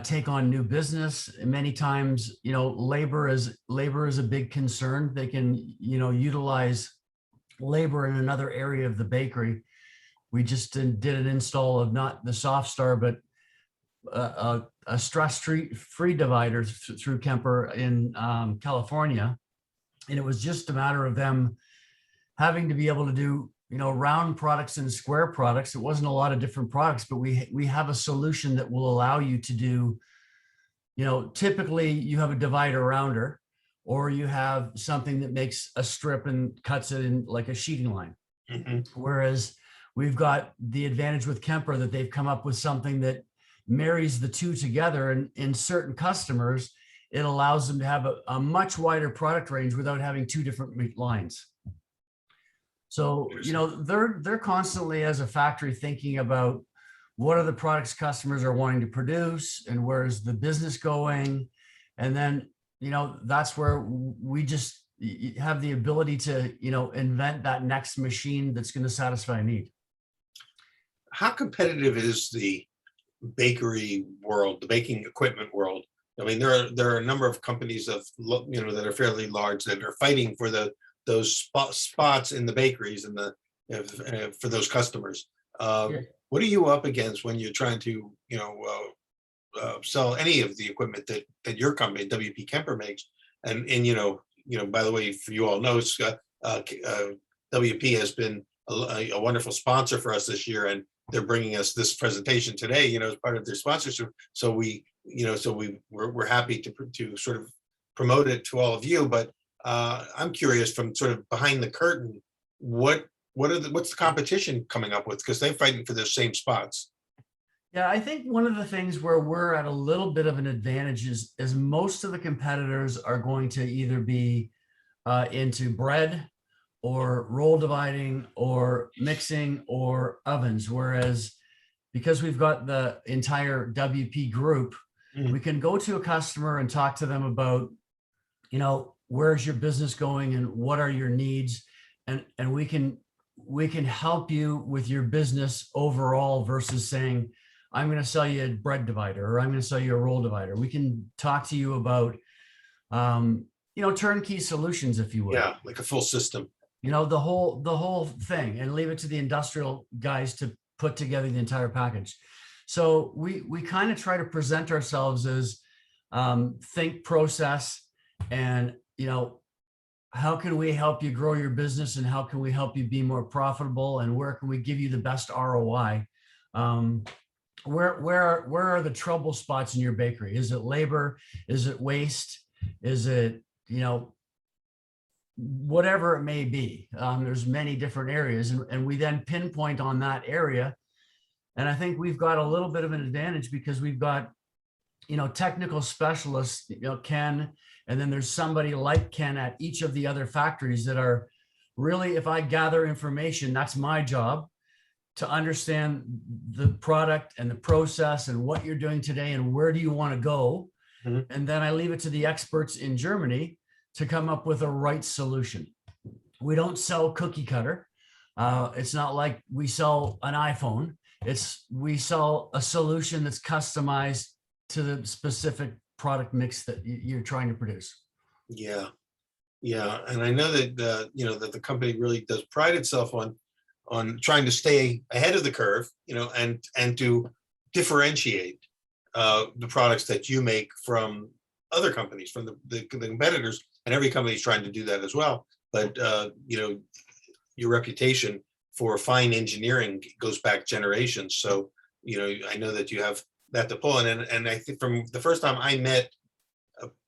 take on new business. Many times, labor is a big concern. They can, utilize labor in another area of the bakery. We just did an install of not the Softstar, but a stress-free divider through Kemper in California. And it was just a matter of them having to be able to do, round products and square products. It wasn't a lot of different products, but we have a solution that will allow you to do, typically you have a divider rounder, or you have something that makes a strip and cuts it in like a sheeting line. Mm-hmm. Whereas we've got the advantage with Kemper that they've come up with something that marries the two together, and in certain customers, it allows them to have a much wider product range without having two different lines. So, they're constantly as a factory thinking about what are the products customers are wanting to produce and where's the business going. And then, that's where we just have the ability to, invent that next machine that's going to satisfy a need. How competitive is the bakery world, the baking equipment world? I mean, there are a number of companies that are fairly large that are fighting for those spots in the bakeries and for those customers. What are you up against when you're trying to sell any of the equipment that your company WP Kemper makes? And by the way, for you all know, WP has been a wonderful sponsor for us this year, and they're bringing us this presentation today, as part of their sponsorship. So we're happy to sort of promote it to all of you. But I'm curious, from sort of behind the curtain, what's the competition coming up with? Because they're fighting for the same spots. Yeah, I think one of the things where we're at a little bit of an advantage is most of the competitors are going to either be into bread or roll dividing or mixing or ovens. Whereas because we've got the entire WP group, we can go to a customer and talk to them about, where's your business going and what are your needs? And we can help you with your business overall versus saying, I'm going to sell you a bread divider, or I'm going to sell you a roll divider. We can talk to you about, turnkey solutions, if you will. Yeah, like a full system. The whole thing, and leave it to the industrial guys to put together the entire package. So we kind of try to present ourselves as think process, and how can we help you grow your business, and how can we help you be more profitable, and where can we give you the best ROI? Where are the trouble spots in your bakery? Is it labor? Is it waste? Is it, whatever it may be? There's many different areas, and we then pinpoint on that area. And I think we've got a little bit of an advantage because we've got, technical specialists, Ken, and then there's somebody like Ken at each of the other factories that are really, if I gather information, that's my job, to understand the product and the process and what you're doing today and where do you want to go. Mm-hmm. And then I leave it to the experts in Germany to come up with a right solution. We don't sell cookie cutter. It's not like we sell an iPhone. We sell a solution that's customized to the specific product mix that you're trying to produce. Yeah. And I know that, that the company really does pride itself on trying to stay ahead of the curve, and to differentiate the products that you make from other companies, from the competitors, and every company is trying to do that as well. But, your reputation for fine engineering goes back generations. So, I know that you have that to pull in. And I think from the first time I met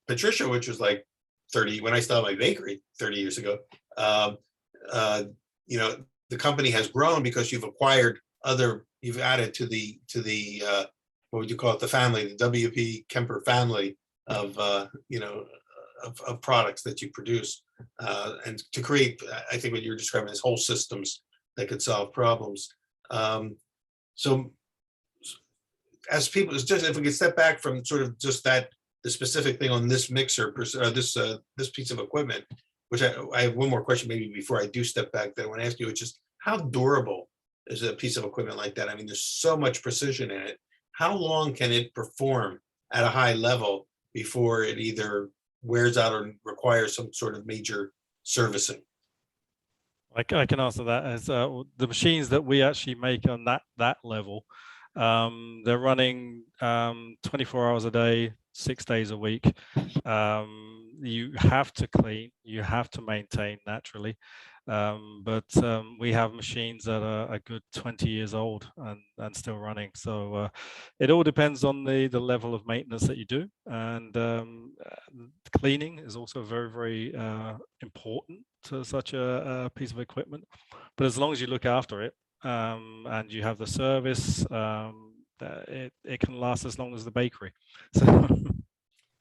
Patricia, which was like 30, when I started my bakery 30 years ago, you know, the company has grown because you've acquired you've added to the what would you call it, the family, the W.P. Kemper family of, you know, of products that you produce, and to create, I think what you're describing is whole systems that could solve problems. So as people, it's just, if we could step back from sort of just the specific thing on this mixer, this piece of equipment, which I have one more question maybe before I do step back that I want to ask you, which is how durable is a piece of equipment like that? I mean, there's so much precision in it. How long can it perform at a high level before it either wears out or requires some sort of major servicing? I can answer that. As the machines that we actually make on that level, they're running 24 hours a day, 6 days a week. You have to clean, you have to maintain naturally, but we have machines that are a good 20 years old and still running. So it all depends on the level of maintenance that you do, and cleaning is also very, very important to such a piece of equipment. But as long as you look after it, and you have the service, it can last as long as the bakery. So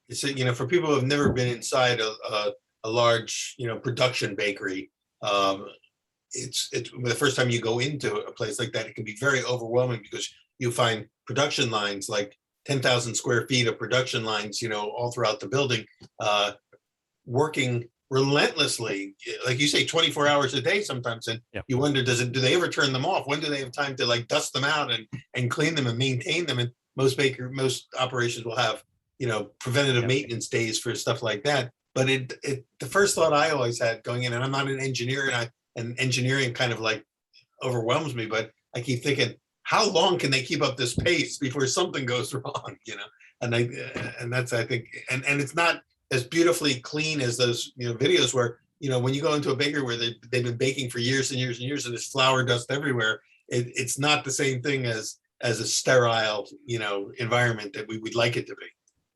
It's, you know, for people who have never been inside a large, you know, production bakery, it's the first time you go into a place like that, it can be very overwhelming because you find production lines, like 10,000 square feet of production lines, you know, all throughout the building, working relentlessly, like you say, 24 hours a day sometimes. And you wonder, do they ever turn them off? When do they have time to like dust them out and clean them and maintain them? And most operations will have, you know, preventative maintenance days for stuff like that. But the first thought I always had going in, and I'm not an engineer, and engineering kind of like overwhelms me, but I keep thinking, how long can they keep up this pace before something goes wrong? You know, and that's, I think, and it's not as beautifully clean as those, you know, videos where, you know, when you go into a bakery where they've been baking for years and years and years and there's flour dust everywhere, it's not the same thing as a sterile, you know, environment that we would like it to be.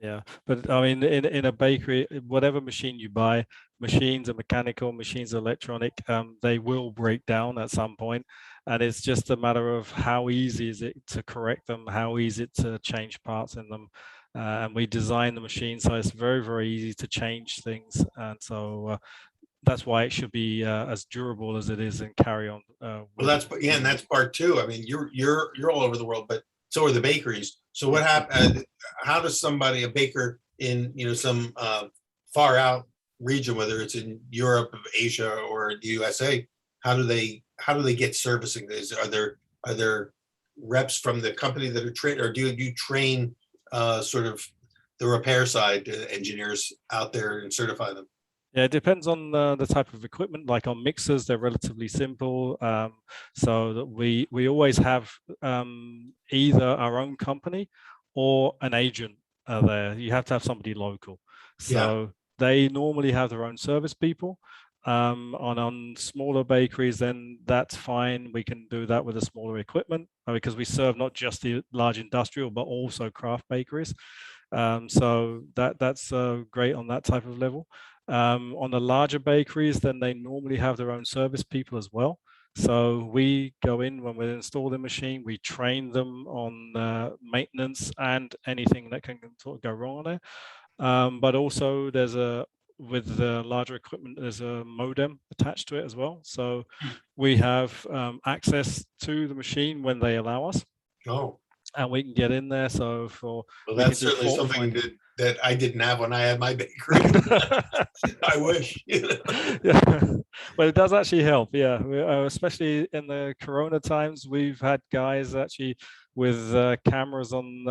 Yeah, but I mean, in a bakery, whatever machine you buy, machines are mechanical, machines are electronic, they will break down at some point, and it's just a matter of how easy is it to correct them, how easy it to change parts in them, and we design the machine so it's very, very easy to change things, and so that's why it should be as durable as it is and carry on. Well, that's and that's part two. I mean, you're all over the world, but so are the bakeries. So what happened? How does somebody, a baker in, you know, some far out region, whether it's in Europe, Asia, or the USA, how do they get servicing? Are there reps from the company that are trained, or do you train sort of the repair side engineers out there and certify them? Yeah, it depends on the type of equipment. Like on mixers, they're relatively simple. So that we always have either our own company or an agent there. You have to have somebody local. So they normally have their own service people. On smaller bakeries, then that's fine. We can do that with the smaller equipment because we serve not just the large industrial, but also craft bakeries. So that's great on that type of level. On the larger bakeries, then they normally have their own service people as well. So we go in when we install the machine, we train them on maintenance and anything that can sort of go wrong on it. But also with the larger equipment, there's a modem attached to it as well. So we have access to the machine when they allow us. Oh. And we can get in there. So that's certainly something that I didn't have when I had my bakery. I wish. Yeah, well, it does actually help. Yeah, especially in the Corona times, we've had guys actually with cameras on,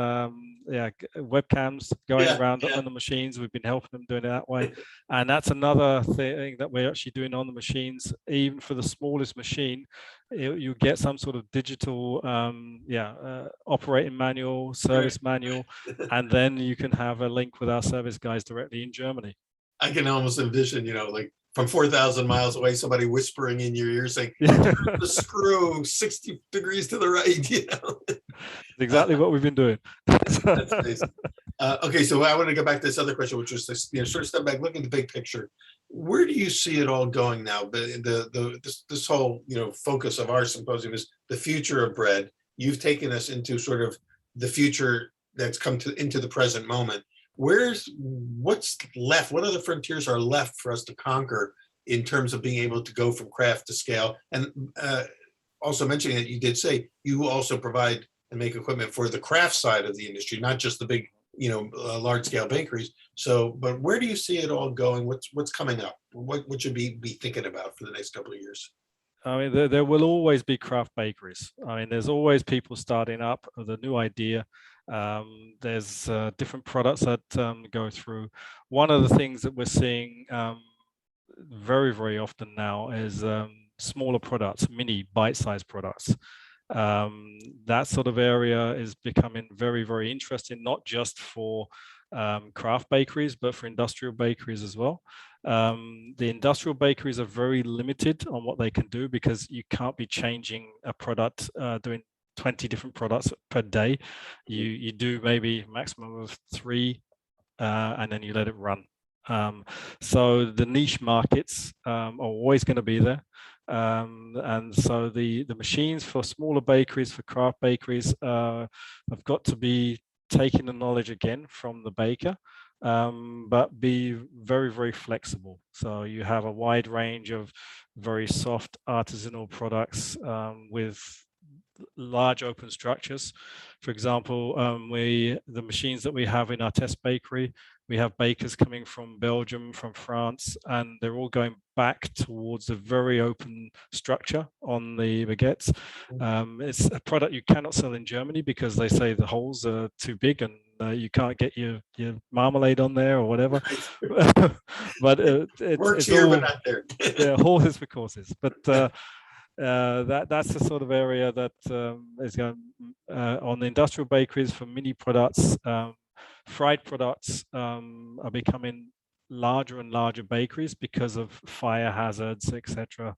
webcams going around on the machines. We've been helping them doing it that way, and that's another thing that we're actually doing on the machines. Even for the smallest machine, you get some sort of digital, operating manual, service manual, and then you can have a link with our service guys directly in Germany. I can almost envision, you know, like from 4,000 miles away, somebody whispering in your ear saying, Yeah. "Turn the screw 60 degrees to the right," you know? Exactly what we've been doing. That's amazing. Okay, so I want to go back to this other question, which was this, sort of step back, look at the big picture. Where do you see it all going now? This whole, focus of our symposium is the future of bread. You've taken us into sort of the future that's come into the present moment. What's left? What other frontiers are left for us to conquer in terms of being able to go from craft to scale? And also mentioning that you did say you also provide and make equipment for the craft side of the industry, not just the big, large scale bakeries. So, but where do you see it all going? What's coming up? What should we be thinking about for the next couple of years? I mean, there will always be craft bakeries. I mean, there's always people starting up with a new idea. There's different products that go through. One of the things that we're seeing very, very often now is smaller products, mini bite-sized products. That sort of area is becoming very, very interesting, not just for craft bakeries, but for industrial bakeries as well. The industrial bakeries are very limited on what they can do because you can't be changing a product, doing 20 different products per day. You do maybe maximum of 3 and then you let it run. So the niche markets are always going to be there. And so the machines for smaller bakeries, for craft bakeries, have got to be taking the knowledge again from the baker, but be very, very flexible. So you have a wide range of very soft artisanal products with large open structures. For example, the machines that we have in our test bakery, we have bakers coming from Belgium, from France, and they're all going back towards a very open structure on the baguettes. It's a product you cannot sell in Germany because they say the holes are too big and you can't get your marmalade on there or whatever. But Works it's here, all, but not there. yeah, horses for courses. But that's the sort of area that is going on the industrial bakeries for mini products. Fried products are becoming larger and larger bakeries because of fire hazards, etc.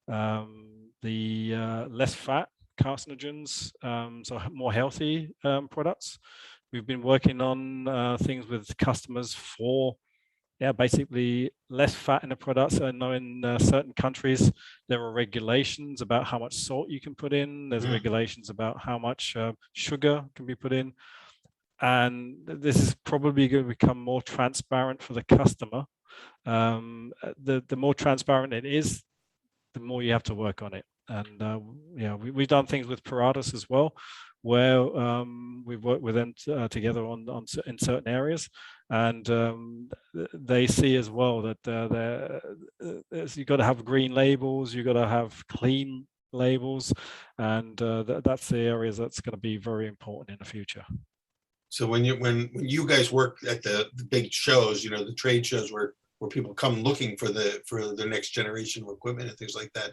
The less fat carcinogens, so more healthy products. We've been working on things with customers for basically less fat in the products. I know in certain countries there are regulations about how much salt you can put in. There's regulations about how much sugar can be put in. And this is probably going to become more transparent for the customer. The more transparent it is, the more you have to work on it. And we've done things with Paratus as well, where we've worked with them together in certain areas, and they see as well that you've got to have green labels, you've got to have clean labels, and that's the areas that's going to be very important in the future. So when you guys work at the big shows, the trade shows where people come looking for the next generation of equipment and things like that,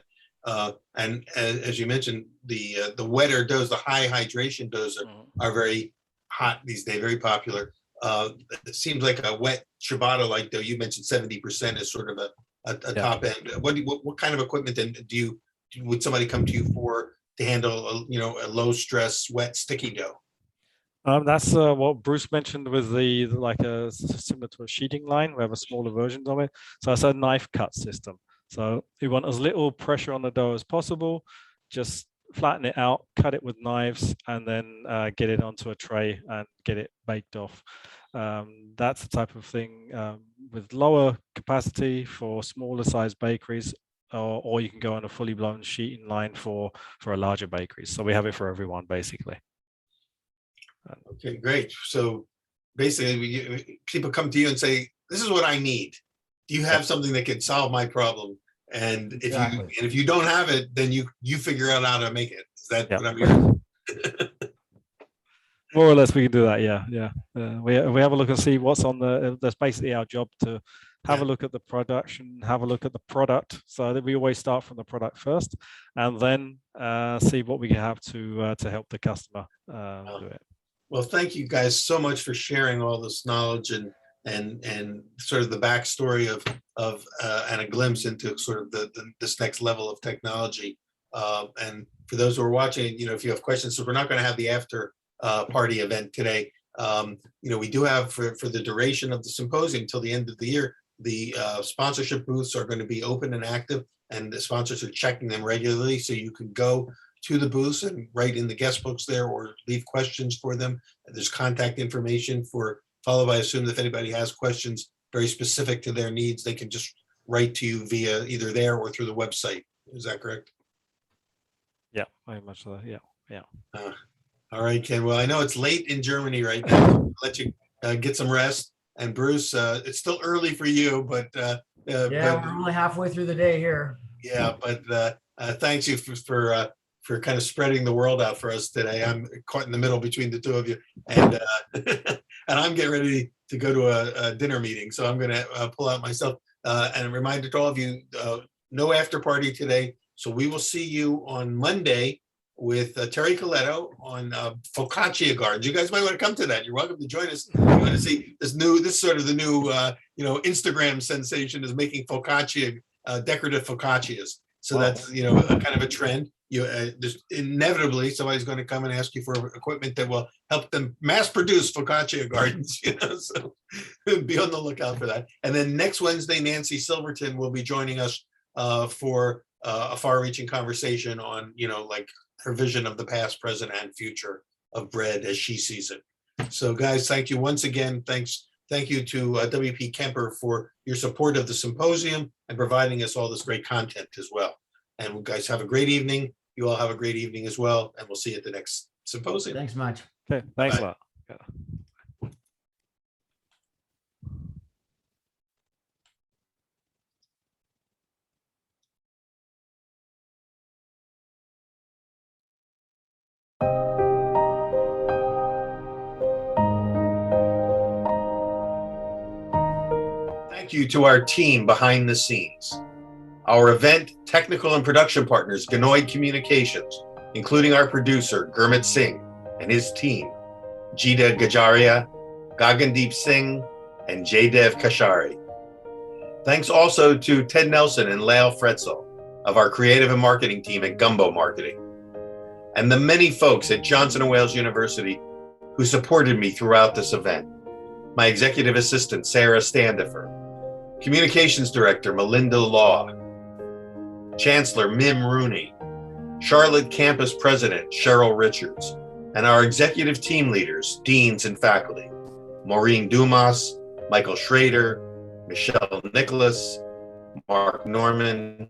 and as you mentioned, the wetter doughs, the high hydration doughs are very hot these days, very popular. It seems like a wet ciabatta like dough. You mentioned 70% is sort of a top end. What kind of equipment then would somebody come to you for to handle a low stress wet sticky dough? That's what Bruce mentioned with the similar to a sheeting line. We have a smaller version of it. So it's a knife cut system. So you want as little pressure on the dough as possible. Just flatten it out, cut it with knives, and then get it onto a tray and get it baked off. That's the type of thing with lower capacity for smaller size bakeries, or you can go on a fully blown sheeting line for a larger bakery. So we have it for everyone, basically. Okay, great. So basically, people come to you and say, "This is what I need. Do you have something that can solve my problem?" And if you don't have it, then you figure out how to make it. Is that what I'm hearing? More or less, we can do that. Yeah. We have a look and see what's on that's basically our job, to have a look at the production, have a look at the product. So that we always start from the product first, and then see what we can have to help the customer do it. Well, thank you guys so much for sharing all this knowledge and and sort of the backstory of and a glimpse into sort of this next level of technology. And for those who are watching, if you have questions, so we're not going to have the after party event today. We do have for the duration of the symposium till the end of the year, the sponsorship booths are going to be open and active, and the sponsors are checking them regularly. So you can go to the booths and write in the guest books there or leave questions for them. There's contact information followed by, I assume, if anybody has questions very specific to their needs, they can just write to you via either there or through the website. Is that correct? Yeah, very much so. Yeah. All right, Ken. Well, I know it's late in Germany right now. I'll let you get some rest. And Bruce, it's still early for you, but we're only halfway through the day here. Yeah, but thanks you for kind of spreading the world out for us today. I'm caught in the middle between the two of you, and and I'm getting ready to go to a dinner meeting, so I'm going to pull out myself. And a reminder to all of you, no after party today. So we will see you on Monday with Terry Coletto on focaccia gardens. You guys might want to come to that. You're welcome to join us. You want to see this sort of the new Instagram sensation is making focaccia, decorative focaccias. So that's a kind of a trend. There's inevitably somebody's going to come and ask you for equipment that will help them mass produce focaccia gardens. So be on the lookout for that. And then next Wednesday, Nancy Silverton will be joining us for a far-reaching conversation on like her vision of the past, present, and future of bread as she sees it. So guys, thank you once again. Thank you to WP Kemper for your support of the symposium and providing us all this great content as well. And guys, have a great evening. You all have a great evening as well. And we'll see you at the next symposium. Thanks much. Okay, thanks Bye. a lot. Yeah. Thank you to our team behind the scenes. Our event, technical and production partners, Ganoid Communications, including our producer, Gurmit Singh, and his team, Jita Gajaria, Gagandeep Singh, and Jaydev Kashari. Thanks also to Ted Nelson and Lael Fretzel of our creative and marketing team at Gumbo Marketing, and the many folks at Johnson & Wales University who supported me throughout this event. My executive assistant, Sarah Standifer, Communications Director, Melinda Law, Chancellor, Mim Rooney, Charlotte Campus President, Cheryl Richards, and our executive team leaders, deans and faculty, Maureen Dumas, Michael Schrader, Michelle Nicholas, Mark Norman,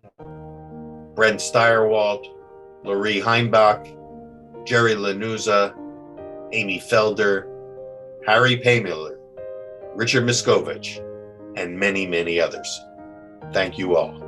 Brent Steyerwalt, Laurie Heimbach, Jerry Lanuza, Amy Felder, Harry Paymiller, Richard Miskovich, and many, many others. Thank you all.